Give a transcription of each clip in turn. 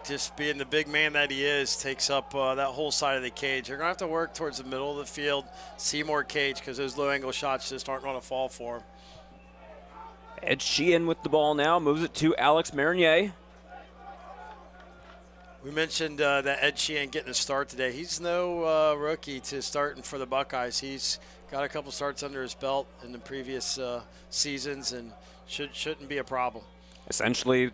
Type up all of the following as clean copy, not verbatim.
Just being the big man that he is, takes up that whole side of the cage. They're going to have to work towards the middle of the field, see more cage, because those low-angle shots just aren't going to fall for him. Ed Sheehan with the ball now, moves it to Alex Marinier. We mentioned that Ed Sheehan getting a start today. He's no rookie to starting for the Buckeyes. He's got a couple starts under his belt in the previous seasons and shouldn't be a problem. Essentially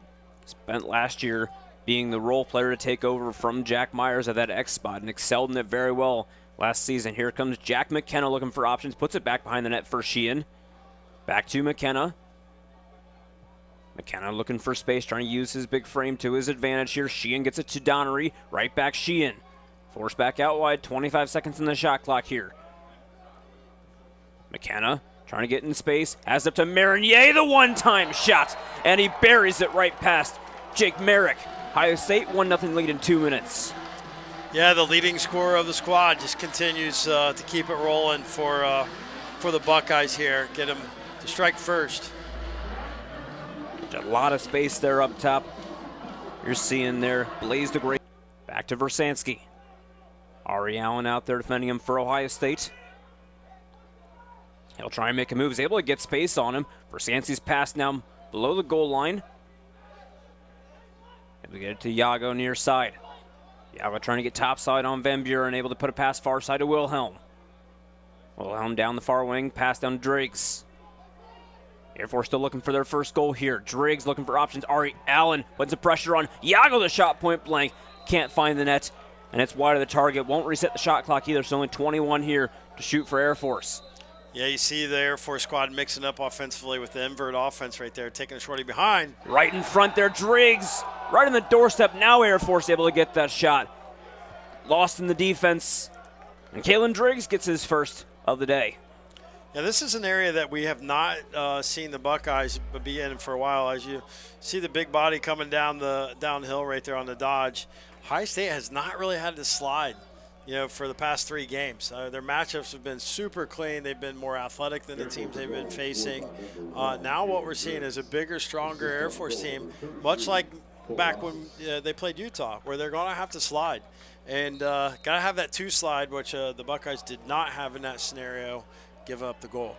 spent last year being the role player to take over from Jack Myers at that X spot and excelled in it very well last season. Here comes Jack McKenna looking for options, puts it back behind the net for Sheehan. Back to McKenna. McKenna looking for space, trying to use his big frame to his advantage here. Sheehan gets it to Donnery, right back Sheehan. Forced back out wide, 25 seconds in the shot clock here. McKenna trying to get in space, has it up to Marinier, the one-time shot, and he buries it right past Jake Merrick. Ohio State 1-0 lead in 2 minutes. Yeah, the leading scorer of the squad just continues to keep it rolling for the Buckeyes here. Get him to strike first. A lot of space there up top. You're seeing there Blaze DeGray. Back to Versansky. Ari Allen out there defending him for Ohio State. He'll try and make a move. He's able to get space on him. Versansky's pass now below the goal line. Able to get it to Yago near side. Yago trying to get topside on Van Buren, able to put a pass far side to Wilhelm. Wilhelm down the far wing, pass down to Driggs. Air Force still looking for their first goal here. Driggs looking for options. Ari Allen puts the pressure on. Yago the shot point blank. Can't find the net, and it's wide of the target. Won't reset the shot clock either, so only 21 here to shoot for Air Force. Yeah, you see the Air Force squad mixing up offensively with the invert offense right there, taking a shorty behind. Right in front there, Driggs. Right on the doorstep. Now Air Force able to get that shot. Lost in the defense. And Kalen Driggs gets his first of the day. Yeah, this is an area that we have not seen the Buckeyes be in for a while. As you see the big body coming downhill right there on the dodge, Ohio State has not really had to slide, for the past 3 games. Their matchups have been super clean. They've been more athletic than the teams they've been facing. Now what we're seeing is a bigger, stronger Air Force team, much like back when they played Utah, where they're going to have to slide. And got to have that 2 slide, which the Buckeyes did not have in that scenario. Give up the goal.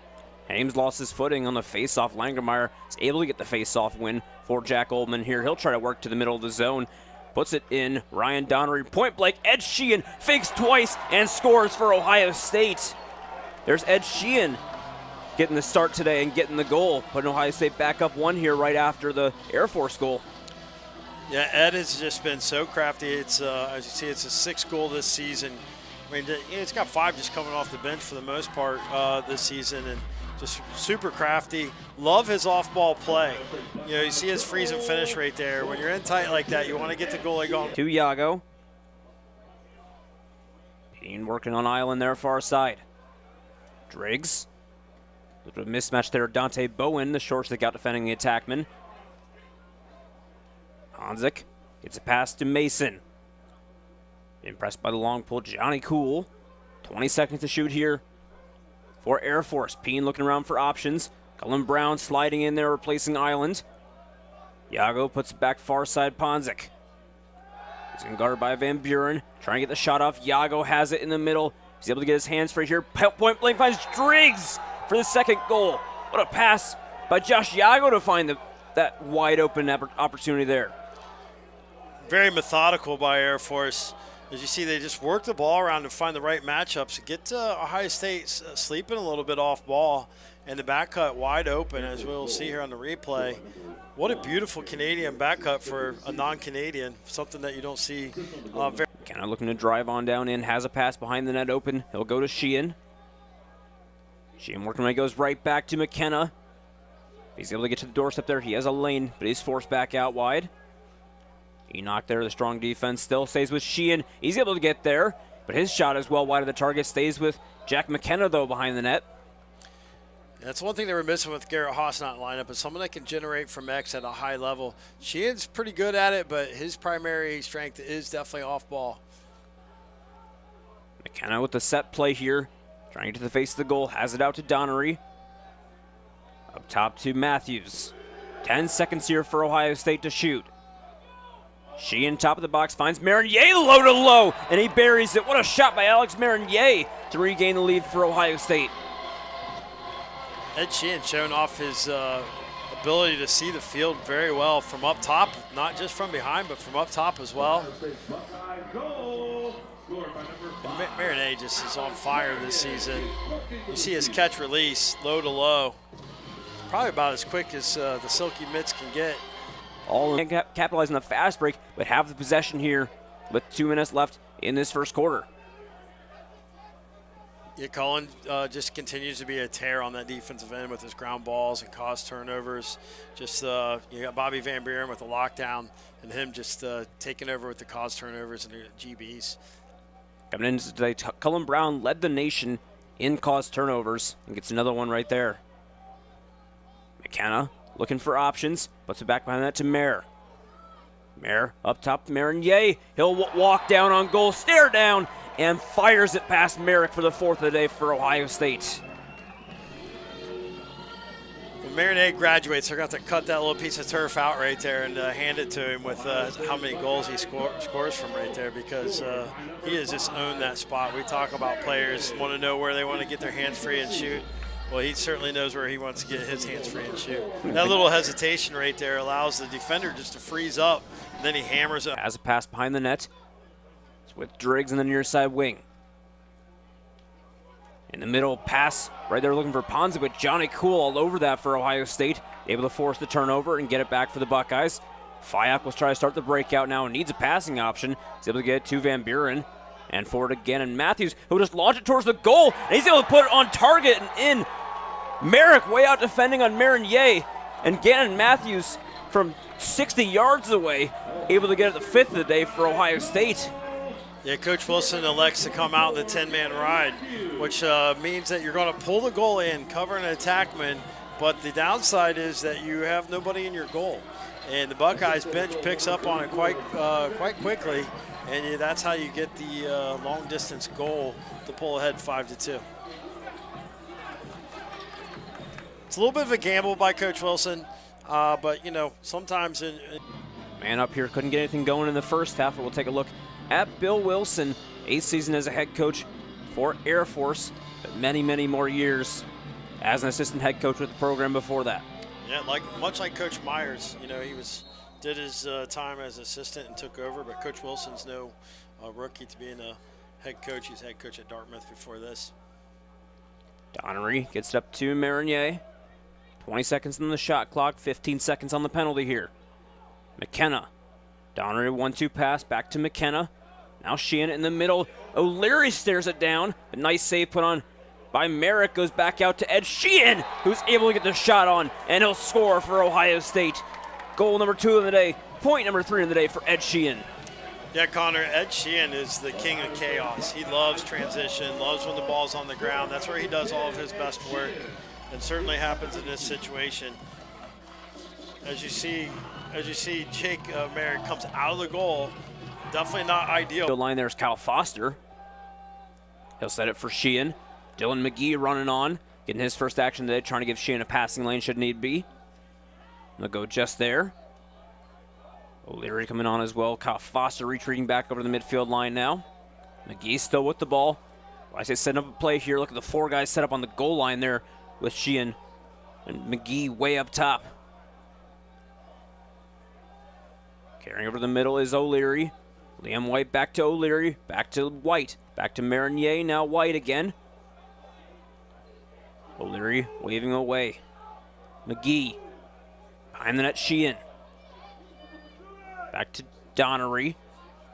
Ames lost his footing on the face-off. Langermeyer is able to get the face-off win for Jack Oldman here. He'll try to work to the middle of the zone. Puts it in. Ryan Donnery, point blank. Ed Sheehan fakes twice and scores for Ohio State. There's Ed Sheehan getting the start today and getting the goal. Putting Ohio State back up 1 here right after the Air Force goal. Yeah, Ed has just been so crafty. It's as you see, it's his 6th goal this season. I mean, it's got 5 just coming off the bench for the most part this season, and just super crafty. Love his off-ball play. You see his freeze and finish right there. When you're in tight like that, you want to get the goalie going. To Yago. Payne working on Island there far side. Driggs. A little bit of mismatch there. Dante Bowen, the short stick out defending the attackman. Honzik gets a pass to Mason. Impressed by the long pull, Johnny Cool. 20 seconds to shoot here for Air Force. Peen looking around for options. Cullen Brown sliding in there, replacing Island. Yago puts it back far side, Ponzik. He's been guarded by Van Buren. Trying to get the shot off. Yago has it in the middle. He's able to get his hands free here. Point blank finds Driggs for the 2nd goal. What a pass by Josh Yago to find that wide open opportunity there. Very methodical by Air Force. As you see, they just work the ball around to find the right matchups. Get Ohio State sleeping a little bit off ball, and the back cut wide open, as we'll see here on the replay. What a beautiful Canadian back cut for a non-Canadian, something that you don't see very. Kind of looking to drive on down in, has a pass behind the net open. He'll go to Sheehan. Sheehan working when he goes right back to McKenna. He's able to get to the doorstep there. He has a lane, but he's forced back out wide. Enoch there, the strong defense still stays with Sheehan. He's able to get there, but his shot is well wide of the target. Stays with Jack McKenna, though, behind the net. That's one thing they were missing with Garrett Haas not in lineup, is someone that can generate from X at a high level. Sheehan's pretty good at it, but his primary strength is definitely off ball. McKenna with the set play here, trying to get to the face of the goal, has it out to Donnery. Up top to Matthews. 10 seconds here for Ohio State to shoot. Sheehan, top of the box, finds Marinier low to low, and he buries it. What a shot by Alex Marinier to regain the lead for Ohio State. Ed Sheehan showing off his ability to see the field very well from up top, not just from behind, but from up top as well. Marinier just is on fire this season. You see his catch release, low to low. Probably about as quick as the Silky Mitts can get. All in, capitalizing on the fast break, but have the possession here with 2 minutes left in this first quarter. Yeah, Cullen just continues to be a tear on that defensive end with his ground balls and cause turnovers. Just you got Bobby Van Buren with the lockdown and him just taking over with the cause turnovers and the GBs. Coming into today, Cullen Brown led the nation in cause turnovers and gets another one right there. McKenna looking for options, puts it back behind that to Mayer. Mayer up top, Marinier. He'll walk down on goal, stare down, and fires it past Merrick for the 4th of the day for Ohio State. When Marinier graduates, they're going to have to cut that little piece of turf out right there and hand it to him with how many goals he scores from right there, because he has just owned that spot. We talk about players want to know where they want to get their hands free and shoot. Well, he certainly knows where he wants to get his hands free and shoot. That little hesitation right there allows the defender just to freeze up, and then he hammers it. Has a pass behind the net. It's with Driggs in the near side wing. In the middle, pass right there looking for Ponzi, but Johnny Cool all over that for Ohio State. Able to force the turnover and get it back for the Buckeyes. Fayak will try to start the breakout now and needs a passing option. He's able to get it to Van Buren. And forward again, and Matthews, who just launched it towards the goal, and he's able to put it on target and in. Merrick way out defending on Marinier, and Gannon Matthews from 60 yards away, able to get it the 5th of the day for Ohio State. Yeah, Coach Wilson elects to come out in the 10-man ride, which means that you're going to pull the goal in, cover an attackman, but the downside is that you have nobody in your goal. And the Buckeyes bench picks up on it quite quickly, and that's how you get the long-distance goal to pull ahead 5-2. It's a little bit of a gamble by Coach Wilson, but, you know, sometimes Man up here couldn't get anything going in the first half, but we'll take a look at Bill Wilson, 8th season as a head coach for Air Force, but many, many more years as an assistant head coach with the program before that. Yeah, much like Coach Myers, you know, he did his time as assistant and took over, but Coach Wilson's no rookie to being a head coach. He's head coach at Dartmouth before this. Donnery gets it up to Marinier. 20 seconds on the shot clock, 15 seconds on the penalty here. McKenna. Donnery 1-2 pass back to McKenna. Now Sheehan in the middle. O'Leary stares it down. A nice save put on by Merrick, goes back out to Ed Sheehan, who's able to get the shot on, and he'll score for Ohio State. Goal number 2 of the day, point number 3 of the day for Ed Sheehan. Yeah, Connor, Ed Sheehan is the king of chaos. He loves transition, loves when the ball's on the ground. That's where he does all of his best work, and certainly happens in this situation. As you see Jake Merrick comes out of the goal, definitely not ideal. The line there's Kyle Foster. He'll set it for Sheehan. Dylan McGee running on, getting his first action today, trying to give Sheehan a passing lane should need be. They'll go just there. O'Leary coming on as well. Kyle Foster retreating back over the midfield line now. McGee still with the ball. I say setting up a play here. Look at the 4 guys set up on the goal line there with Sheehan and McGee way up top. Carrying over the middle is O'Leary. Liam White back to O'Leary. Back to White. Back to Marinier. Now White again. O'Leary waving away. McGee. Behind the net, Sheehan. Back to Donnery.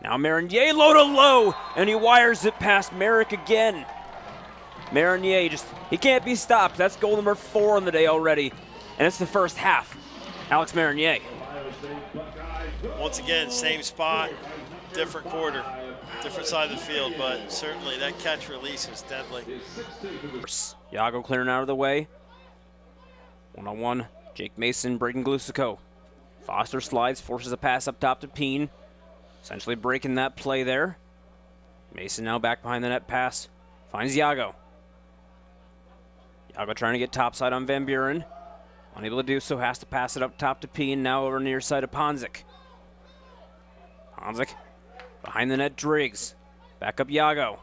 Now Marinier low to low. And he wires it past Merrick again. Marinier he can't be stopped. That's goal number 4 on the day already. And it's the first half. Alex Marinier. Once again, same spot, different quarter, different side of the field, but certainly that catch release is deadly. Yago clearing out of the way. 1-on-1, Jake Mason, Braden Glusico. Foster slides, forces a pass up top to Peen. Essentially breaking that play there. Mason now back behind the net pass. Finds Yago. Yago trying to get topside on Van Buren. Unable to do so, has to pass it up top to Peen, now over near side of Ponzik. Hanzik behind the net, Driggs. Back up Yago.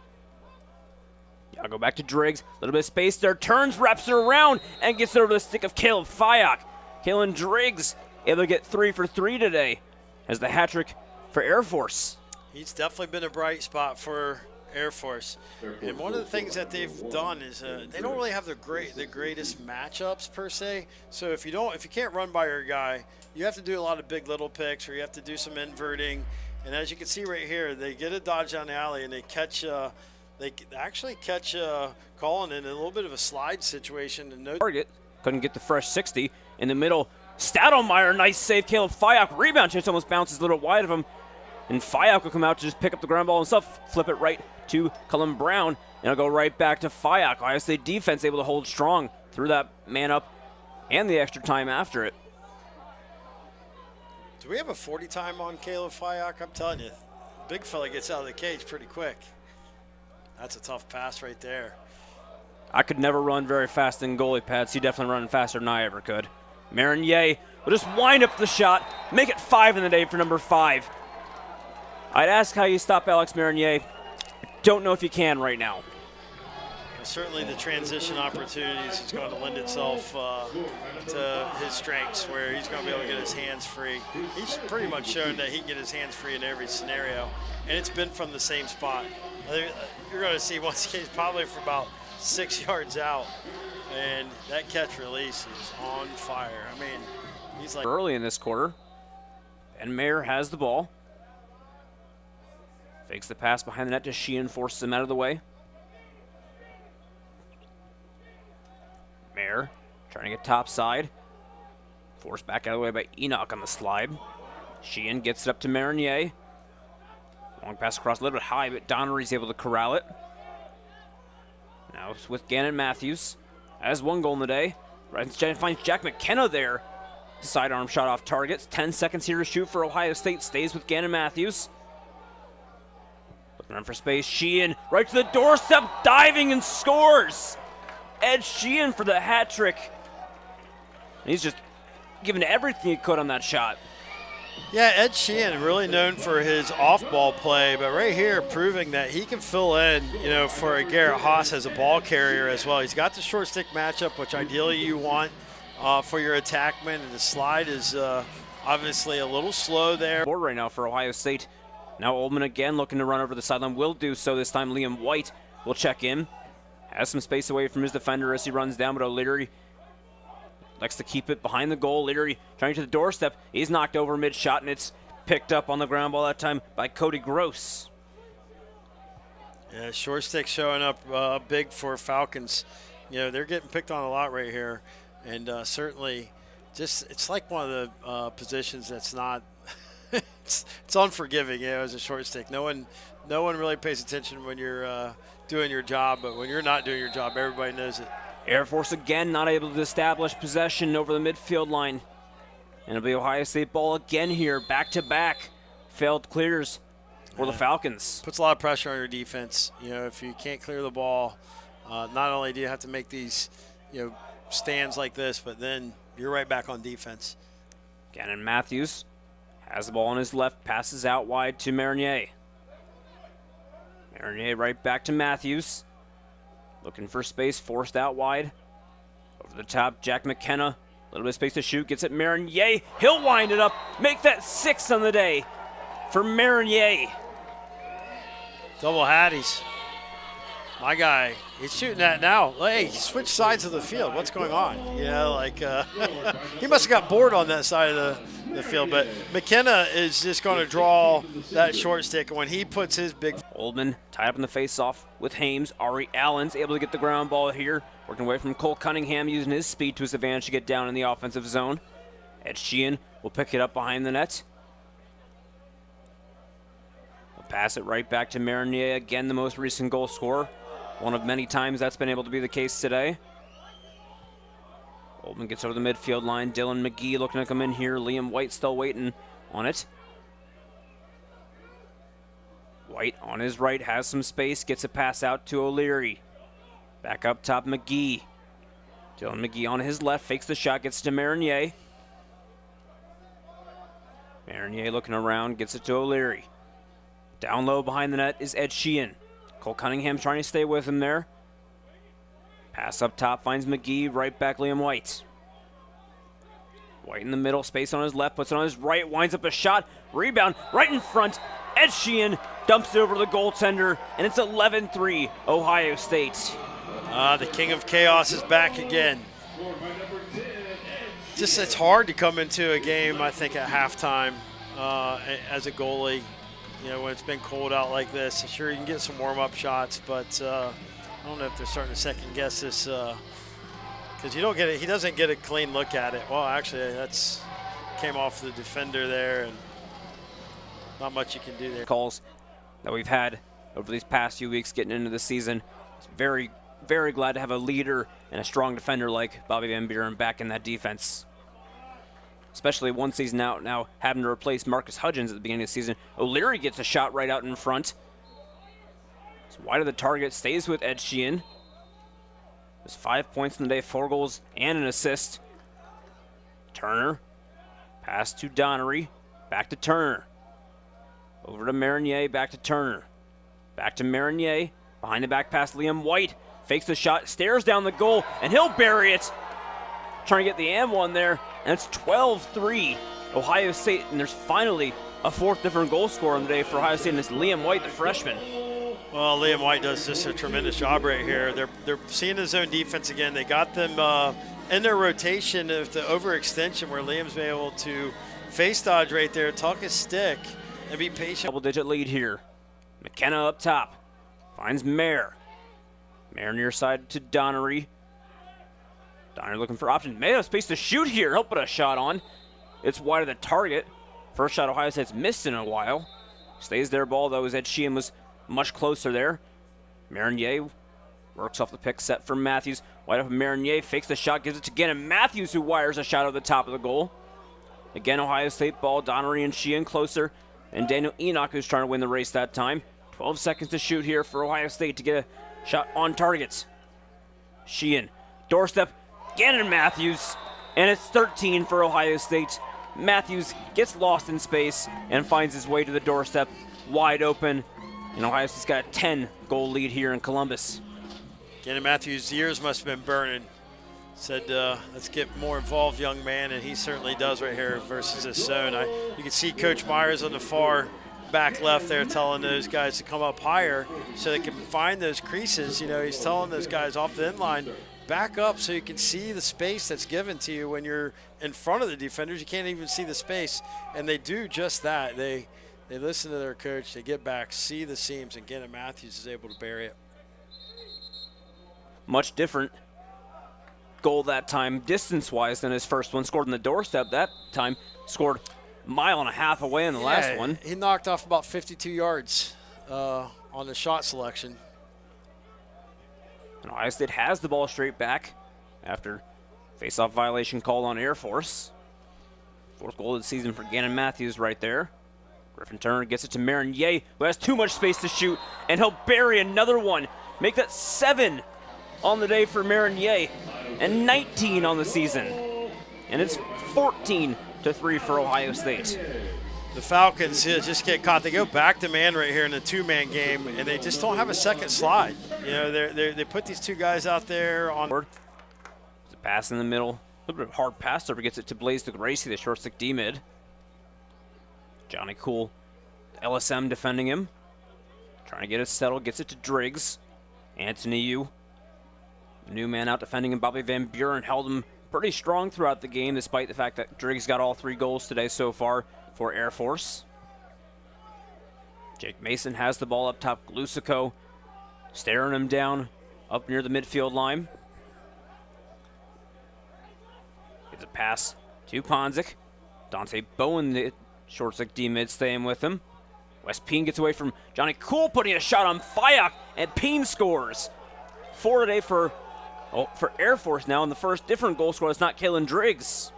Yago back to Driggs. A little bit of space there. Turns, wraps her around, and gets it over the stick of Caleb Fyock. Kalen Driggs able to get 3 for 3 today as the hat trick for Air Force. He's definitely been a bright spot for Air Force. And one of the things that they've done is they don't really have the greatest matchups per se. So if you can't run by your guy, you have to do a lot of big little picks, or you have to do some inverting. And as you can see right here, they get a dodge down the alley and they actually catch Colin in a little bit of a slide situation. And no target, couldn't get the fresh 60 in the middle. Stoudemire, nice save. Caleb Fyock, rebound chance, almost bounces a little wide of him. And Fyock will come out to just pick up the ground ball himself, flip it right to Cullen Brown, and it'll go right back to Fyock. Ohio State defense able to hold strong through that man up and the extra time after it. Do we have a 40 time on Caleb Fyock? I'm telling you, big fella gets out of the cage pretty quick. That's a tough pass right there. I could never run very fast in goalie pads. He definitely running faster than I ever could. Marinier will just wind up the shot, make it 5 in the day for number 5. I'd ask how you stop Alex Marinier. Don't know if you can right now. Certainly the transition opportunities is going to lend itself to his strengths, where he's going to be able to get his hands free. He's pretty much shown that he can get his hands free in every scenario, and it's been from the same spot. You're going to see once again probably for about 6 yards out, and that catch release is on fire. I mean, he's like early in this quarter, and Mayer has the ball. Fakes the pass behind the net to Sheehan, forces him out of the way. Mayer trying to get top side. Forced back out of the way by Enoch on the slide. Sheehan gets it up to Marinier. Long pass across, a little bit high, but Donnery's able to corral it. Now it's with Gannon Matthews. Has 1 goal in the day. Finds Jack McKenna there. Sidearm shot off target. 10 seconds here to shoot for Ohio State. Stays with Gannon Matthews. Looking around for space. Sheehan right to the doorstep, diving and scores. Ed Sheehan for the hat trick. And he's just giving everything he could on that shot. Yeah, Ed Sheehan really known for his off-ball play, but right here proving that he can fill in, for a Garrett Haas as a ball carrier as well. He's got the short stick matchup, which ideally you want for your attackman, and the slide is obviously a little slow there. Board right now for Ohio State. Now Oldman again looking to run over the sideline. Will do so this time. Liam White will check in. Has some space away from his defender as he runs down, but O'Leary likes to keep it behind the goal. Leary trying to the doorstep. He's knocked over mid-shot, and it's picked up on the ground ball that time by Cody Gross. Yeah, short stick showing up big for Falcons. They're getting picked on a lot right here, and certainly it's like one of the positions that's not it's unforgiving, as a short stick. No one really pays attention when you're doing your job, but when you're not doing your job, everybody knows it. Air Force again not able to establish possession over the midfield line. And it'll be Ohio State ball again here, back-to-back. Failed clears for the Falcons. Puts a lot of pressure on your defense. If you can't clear the ball, not only do you have to make these, stands like this, but then you're right back on defense. Gannon Matthews has the ball on his left, passes out wide to Marinier. Marinier right back to Matthews. Looking for space, forced out wide. Over the top, Jack McKenna. A little bit of space to shoot, gets it Marinier. He'll wind it up, make that 6 on the day for Marinier. Double Hatties. My guy, he's shooting that now. Hey, he switched sides of the field. What's going on? He must have got bored on that side of the field. But McKenna is just going to draw that short stick. And when he puts his big... Oldman tied up in the face-off with Hames. Ari Allen's able to get the ground ball here. Working away from Cole Cunningham, using his speed to his advantage to get down in the offensive zone. Ed Sheehan will pick it up behind the net. We'll pass it right back to Marinier. Again, the most recent goal scorer. One of many times that's been able to be the case today. Oldman gets over the midfield line. Dylan McGee looking to come in here. Liam White still waiting on it. White on his right has some space. Gets a pass out to O'Leary. Back up top, McGee. Dylan McGee on his left. Fakes the shot. Gets to Marinier. Marinier looking around, gets it to O'Leary. Down low behind the net is Ed Sheehan. Cole Cunningham trying to stay with him there. Pass up top, finds McGee, right back Liam White. White in the middle, space on his left, puts it on his right, winds up a shot, rebound, right in front. Ed Sheehan dumps it over to the goaltender, and it's 11-3, Ohio State. The king of chaos is back again. Just it's hard to come into a game, I think, at halftime as a goalie. You know, when it's been cold out like this. Sure, you can get some warm-up shots, but I don't know if they're starting to second-guess this because you don't get it. He doesn't get a clean look at it. Well, actually, that's came off the defender there, and not much you can do there. Calls that we've had over these past few weeks getting into the season. It's very, very glad to have a leader and a strong defender like Bobby Van Buren back in that defense. Especially one season out now, having to replace Marcus Hudgens at the beginning of the season. O'Leary gets a shot right out in front. It's wide of the target, stays with Ed Sheehan. There's 5 points in the day, 4 goals and an assist. Turner, pass to Donnery, back to Turner. Over to Marinier, back to Turner. Back to Marinier, behind the back pass, Liam White. Fakes the shot, stares down the goal, and he'll bury it. Trying to get the and one there, and it's 12-3, Ohio State, and there's finally a 4th different goal scorer on the day for Ohio State, and it's Liam White, the freshman. Well, Liam White does just a tremendous job right here. They're seeing his own defense again. They got them in their rotation of the overextension where Liam's been able to face dodge right there, tuck his stick, and be patient. Double-digit lead here. McKenna up top, finds Mayer. Mayer near side to Donnery. Donnery looking for options. May have space to shoot here. He'll put a shot on. It's wide of the target. First shot Ohio State's missed in a while. Stays their ball, though, as Ed Sheehan was much closer there. Marinier works off the pick set for Matthews. Wide open Marinier fakes the shot, gives it to Gannon Matthews, who wires a shot at the top of the goal. Again, Ohio State ball. Donnery and Sheehan closer. And Daniel Enoch, who's trying to win the race that time. 12 seconds to shoot here for Ohio State to get a shot on targets. Sheehan, doorstep, Gannon Matthews, and it's 13 for Ohio State. Matthews gets lost in space and finds his way to the doorstep, wide open. And Ohio State's got a 10-goal lead here in Columbus. Gannon Matthews' ears must have been burning. Said, let's get more involved, young man, and he certainly does right here versus this zone. You can see Coach Myers on the far back left there telling those guys to come up higher so they can find those creases. You know, he's telling those guys off the end line, back up so you can see the space that's given to you when you're in front of the defenders. You can't even see the space, and they do just that. They listen to their coach, they get back, see the seams, and Gannon Matthews is able to bury it. Much different goal that time, distance-wise, than his first one. Scored on the doorstep that time. Scored a mile and a half away in the last one. He knocked off about 52 yards on the shot selection. And Ohio State has the ball straight back after face-off violation called on Air Force. 4th goal of the season for Gannon Matthews right there. Griffin Turner gets it to Marinier, who has too much space to shoot, and he'll bury another one. Make that 7 on the day for Marinier, and 19 on the season. And it's 14-3 for Ohio State. The Falcons just get caught. They go back to man right here in the 2-man game, and they just don't have a second slide. You know, they put these 2 guys out there on. It's a pass in the middle. A little bit of a hard pass there, but gets it to Blaze DeGracie, the short stick D-mid. Johnny Cool, LSM defending him. Trying to get it settled, gets it to Driggs. Anthony Yu, new man out defending him. Bobby Van Buren held him pretty strong throughout the game, despite the fact that Driggs got all 3 goals today so far for Air Force. Jake Mason has the ball up top. Glusico staring him down up near the midfield line. Gets a pass to Ponzik. Dante Bowen, the short stick D-mid, staying with him. Wes Peen gets away from Johnny Cool, putting a shot on Fayok, and Peen scores. 4 today for Air Force now, and the first different goal scorer is not Kalen Driggs.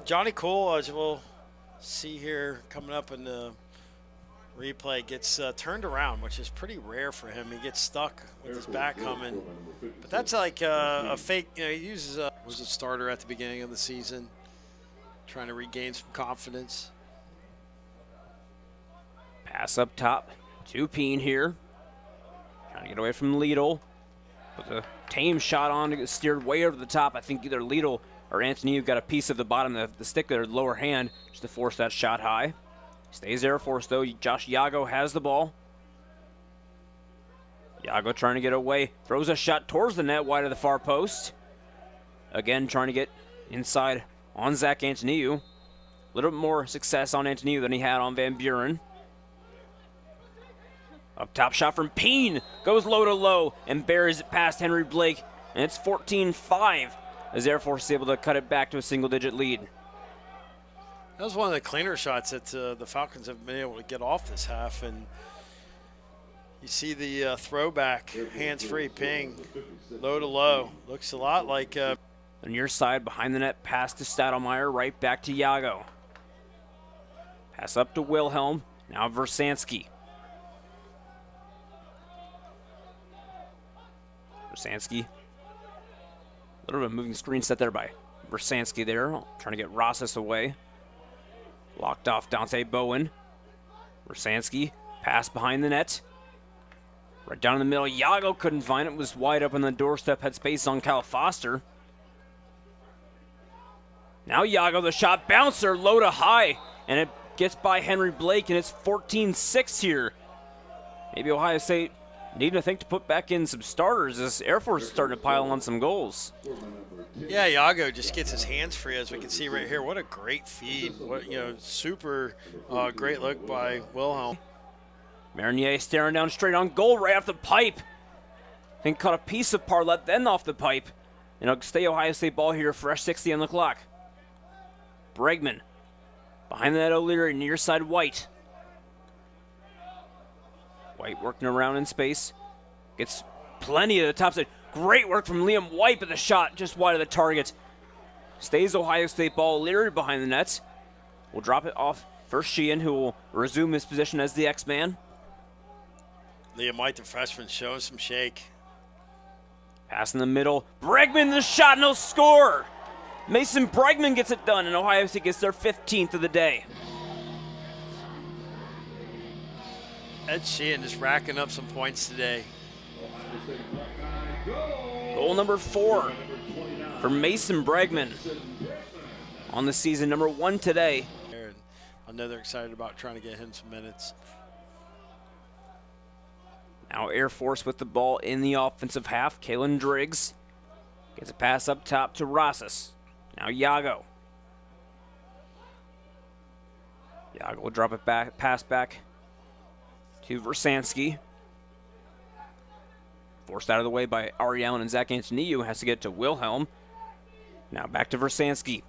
Johnny Cool, as we'll see here coming up in the replay, gets turned around, which is pretty rare for him. He gets stuck with his back coming. But that's like a fake, you know, he uses was a starter at the beginning of the season, trying to regain some confidence. Pass up top to Peen here. Trying to get away from Lidl. With a tame shot on to get steered way over the top. I think either Lidl or Anthony got a piece of the bottom of the stick, their lower hand, just to force that shot high. Stays Air Force though. Josh Yago has the ball. Yago trying to get away. Throws a shot towards the net, wide of the far post. Again, trying to get inside on Zach Antoniou. A little bit more success on Antoniou than he had on Van Buren. Up top shot from Peen. Goes low to low and buries it past Henry Blake. And it's 14-5 as Air Force is able to cut it back to a single-digit lead. That was one of the cleaner shots that the Falcons have been able to get off this half. And you see the throwback, hands-free ping, low to low. Looks a lot like... The near side behind the net, pass to Stoudemire, right back to Yago. Pass up to Wilhelm, now Versansky. Versansky. A little bit of moving screen set there by Versansky there, trying to get Rosas away. Blocked off Dante Bowen. Versansky, pass behind the net. Right down in the middle, Yago couldn't find it, was wide up on the doorstep, had space on Kyle Foster. Now Yago, the shot bouncer, low to high, and it gets by Henry Blake, and it's 14-6 here. Maybe Ohio State needing to think to put back in some starters as Air Force is starting to pile on some goals. Yeah, Yago just gets his hands free, as we can see right here. What a great feed. What, super great look by Wilhelm. Marinier staring down straight on goal right off the pipe. I think caught a piece of Parlett, then off the pipe. And it'll stay Ohio State ball here, fresh 60 on the clock. Bregman. Behind that O'Leary, near side White. White working around in space. Gets plenty of the top side. Great work from Liam White, but the shot just wide of the target. Stays Ohio State ball. O'Leary behind the nets. Will drop it off for Sheehan, who will resume his position as the X-Man. Liam White, the freshman, showing some shake. Pass in the middle. Bregman, the shot, no score. Mason Bregman gets it done, and Ohio State gets their 15th of the day. Ed Sheehan just racking up some points today. Goal number 4 for Mason Bregman on the season, number 1 today. I know they're excited about trying to get him some minutes. Now Air Force with the ball in the offensive half. Kalen Driggs gets a pass up top to Rosas. Now Yago. Yago will drop it back, pass back to Versansky. Forced out of the way by Ari Allen, and Zach Antoniou has to get to Wilhelm. Now back to Versansky.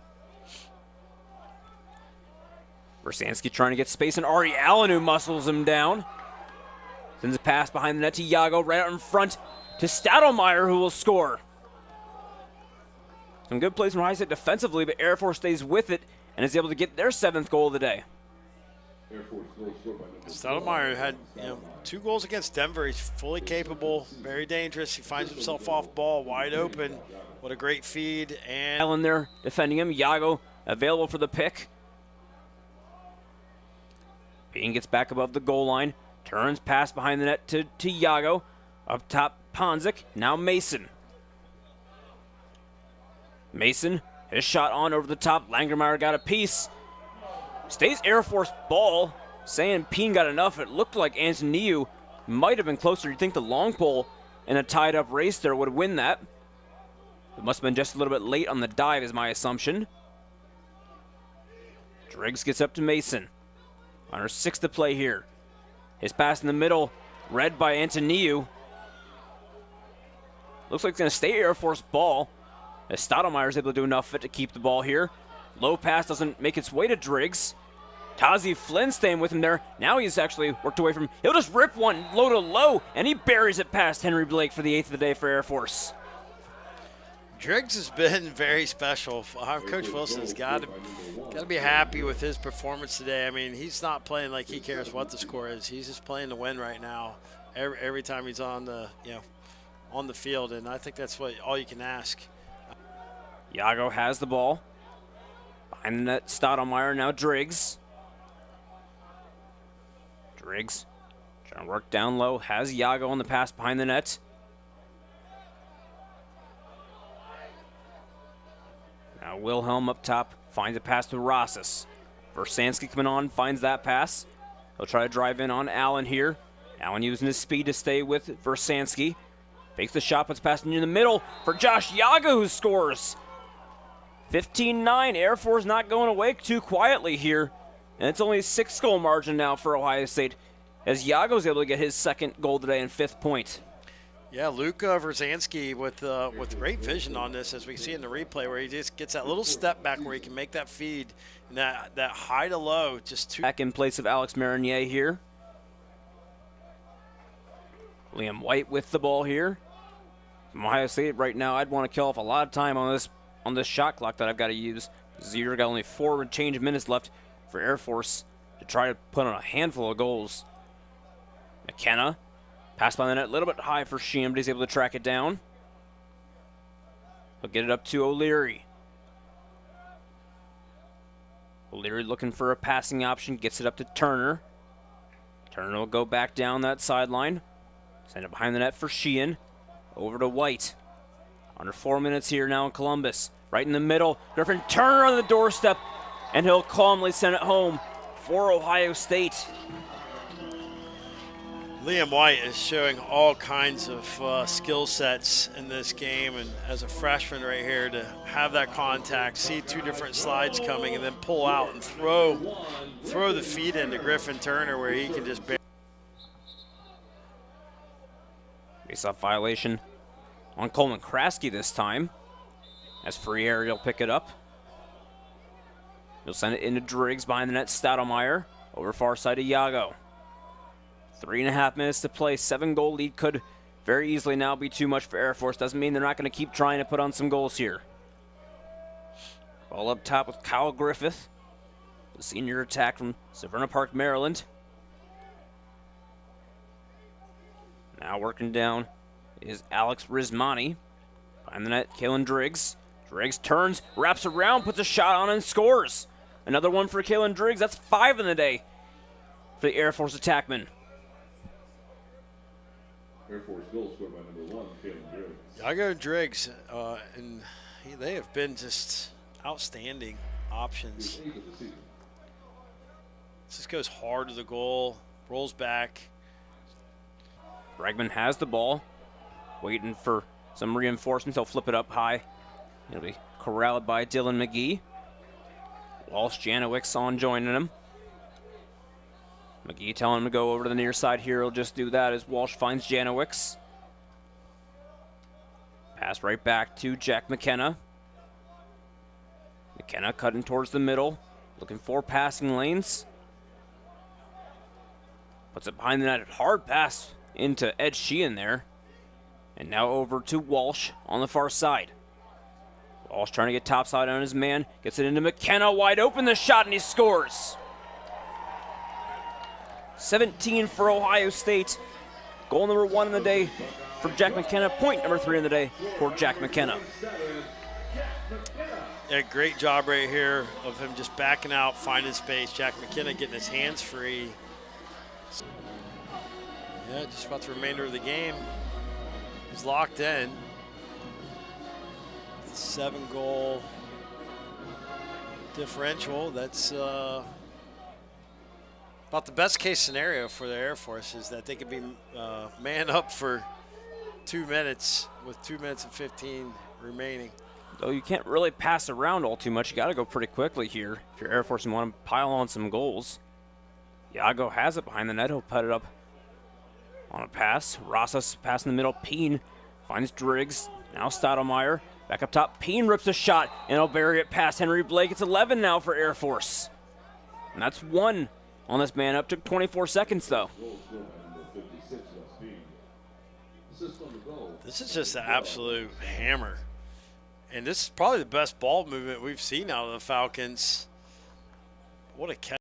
Versansky trying to get space, and Ari Allen who muscles him down. Sends a pass behind the net to Yago, right out in front to Stoudemire, who will score. Some good plays from Ohio State defensively, but Air Force stays with it and is able to get their 7th goal of the day. Stoudemire had 2 goals against Denver. He's fully capable, very dangerous. He finds himself off ball, wide open. What a great feed. And Allen there defending him. Yago available for the pick. Payne gets back above the goal line. Turns, pass behind the net to Yago. Up top, Ponzik. Now Mason. Mason, his shot on over the top. Langermeyer got a piece. Stays Air Force ball. Saying Peen got enough. It looked like Antoniou might have been closer. You'd think the long pole in a tied-up race there would win that. It must have been just a little bit late on the dive is my assumption. Driggs gets up to Mason. On her 6th to play here. His pass in the middle, read by Antoniou. Looks like it's going to stay Air Force ball. As Stoudemire is able to do enough of it to keep the ball here. Low pass doesn't make its way to Driggs. Tazi Flynn staying with him there. Now he's actually worked away from. He'll just rip one low to low, and he buries it past Henry Blake for the 8th of the day for Air Force. Driggs has been very special. Coach Wilson has got to be happy with his performance today. I mean, he's not playing like he cares what the score is. He's just playing to win right now. Every time he's on the on the field, and I think that's all you can ask. Yago has the ball. Behind the net, Stoudemire, now Driggs. Driggs trying to work down low. Has Iago on the pass behind the net. Now Wilhelm up top finds a pass to Rosas. Versanski coming on, finds that pass. He'll try to drive in on Allen here. Allen using his speed to stay with Versanski. Fakes the shot, puts pass in the middle for Josh Iago, who scores. 15-9. Air Force not going away too quietly here. And it's only a 6-goal margin now for Ohio State, as Iago's able to get his second goal today and 5th point. Yeah, Luka Versanski with great vision on this, as we see in the replay, where he just gets that little step back where he can make that feed and that high to low. Back in place of Alex Marinier here. Liam White with the ball here. From Ohio State right now, I'd want to kill off a lot of time on this shot clock that I've got to use. Zero got only 4 change minutes left for Air Force to try to put on a handful of goals. McKenna, pass by the net, a little bit high for Sheehan, but he's able to track it down. He'll get it up to O'Leary. O'Leary looking for a passing option, gets it up to Turner. Turner will go back down that sideline. Send it behind the net for Sheehan. Over to White. Under 4 minutes here now in Columbus. Right in the middle. Griffin Turner on the doorstep. And he'll calmly send it home for Ohio State. Liam White is showing all kinds of skill sets in this game, and as a freshman right here, to have that contact, see 2 different slides coming, and then pull out and throw the feed into Griffin Turner where he can just Face-off violation on Coleman Kraske this time, as Ferrier will pick it up. He'll send it into Driggs behind the net. Stoudemire over far side of Iago. 3.5 minutes to play. 7-goal lead could very easily now be too much for Air Force. Doesn't mean they're not going to keep trying to put on some goals here. Ball up top with Kyle Griffith, the senior attack from Severna Park, Maryland. Now working down is Alex Rizmani. Behind the net, Kalen Driggs. Driggs turns, wraps around, puts a shot on, and scores. Another one for Kalen Driggs. That's 5 in the day for the Air Force attackman. Air Force goal scored by number 1, Kalen Driggs. Iago Driggs, and they have been just outstanding options. This goes hard to the goal, rolls back. Bregman has the ball, waiting for some reinforcements. He'll flip it up high. He'll be corralled by Dylan McGee. Walsh, Janowicz on joining him. McGee telling him to go over to the near side here. He'll just do that as Walsh finds Janowicz. Pass right back to Jack McKenna. McKenna cutting towards the middle, looking for passing lanes. Puts it behind the net. Hard pass into Ed Sheehan there. And now over to Walsh on the far side. Walsh trying to get topside on his man. Gets it into McKenna, wide open the shot, and he scores. 17 for Ohio State. Goal number 1 in the day for Jack McKenna. Point number 3 in the day for Jack McKenna. Yeah, great job right here of him just backing out, finding space. Jack McKenna getting his hands free. Yeah, just about the remainder of the game. He's locked in. 7-goal differential. That's about the best case scenario for the Air Force, is that they could be man up for 2 minutes with 2 minutes and 15 remaining. Though you can't really pass around all too much. You got to go pretty quickly here if you're Air Force and want to pile on some goals. Iago has it behind the net. He'll put it up on a pass. Rosas pass in the middle. Peen finds Driggs. Now Stoudemire. Back up top. Peen rips a shot, and he'll bury it past Henry Blake. It's 11 now for Air Force. And that's 1 on this man up. Took 24 seconds, though. This is just an absolute hammer. And this is probably the best ball movement we've seen out of the Falcons. What a catch.